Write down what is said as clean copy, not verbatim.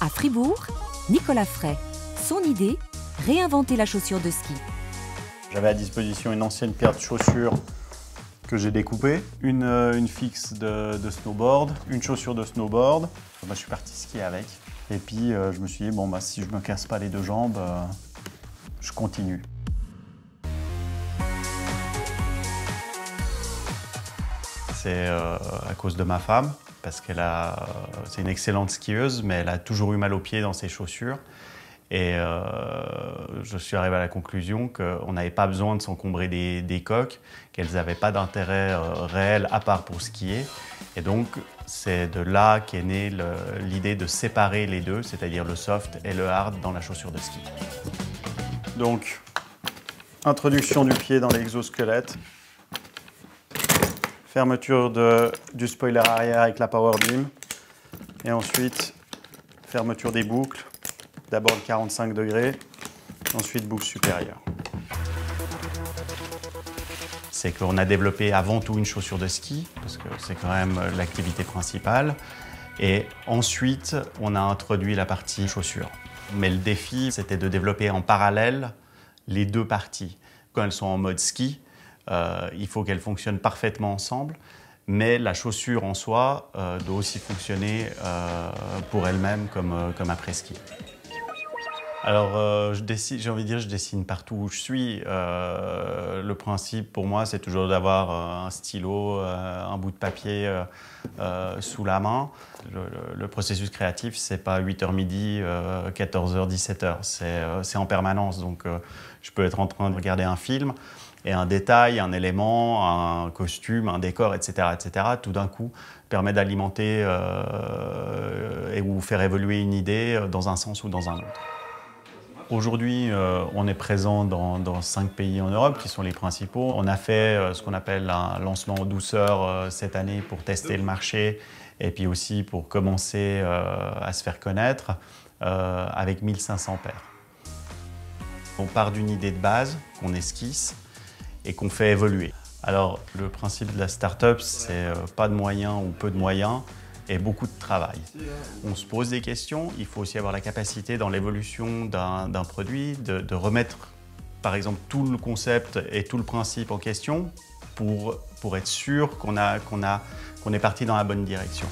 À Fribourg, Nicolas Frey. Son idée, réinventer la chaussure de ski. J'avais à disposition une ancienne paire de chaussures que j'ai découpée, une fixe de snowboard, une chaussure de snowboard. Je suis parti skier avec. Et puis je me suis dit, bon, si je ne me casse pas les deux jambes, je continue. C'est à cause de ma femme, parce c'est une excellente skieuse, mais elle a toujours eu mal aux pieds dans ses chaussures. Et je suis arrivé à la conclusion qu'on n'avait pas besoin de s'encombrer des coques, qu'elles n'avaient pas d'intérêt réel à part pour skier. Et donc, c'est de là qu'est née l'idée de séparer les deux, c'est-à-dire le soft et le hard dans la chaussure de ski. Donc, introduction du pied dans l'exosquelette. Fermeture du spoiler arrière avec la Power Beam. Et ensuite, fermeture des boucles. D'abord le 45 degrés, ensuite boucle supérieure. C'est qu'on a développé avant tout une chaussure de ski, parce que c'est quand même l'activité principale. Et ensuite, on a introduit la partie chaussure. Mais le défi, c'était de développer en parallèle les deux parties. Quand elles sont en mode ski, il faut qu'elles fonctionnent parfaitement ensemble. Mais la chaussure en soi doit aussi fonctionner pour elle-même comme après-ski. Alors, j'ai envie de dire, je dessine partout où je suis. Le principe pour moi, c'est toujours d'avoir un stylo, un bout de papier sous la main. Le processus créatif, c'est pas 8h midi, 14h, 17h. C'est en permanence. Donc, je peux être en train de regarder un film et un détail, un élément, un costume, un décor, etc., tout d'un coup, permet d'alimenter ou faire évoluer une idée dans un sens ou dans un autre. Aujourd'hui, on est présent dans 5 pays en Europe qui sont les principaux. On a fait ce qu'on appelle un lancement en douceur cette année pour tester le marché et puis aussi pour commencer à se faire connaître avec 1500 paires. On part d'une idée de base qu'on esquisse et qu'on fait évoluer. Alors, le principe de la start-up, c'est pas de moyens ou peu de moyens, et beaucoup de travail. On se pose des questions, il faut aussi avoir la capacité dans l'évolution d'un produit de remettre par exemple tout le concept et tout le principe en question pour être sûr qu'on est parti dans la bonne direction.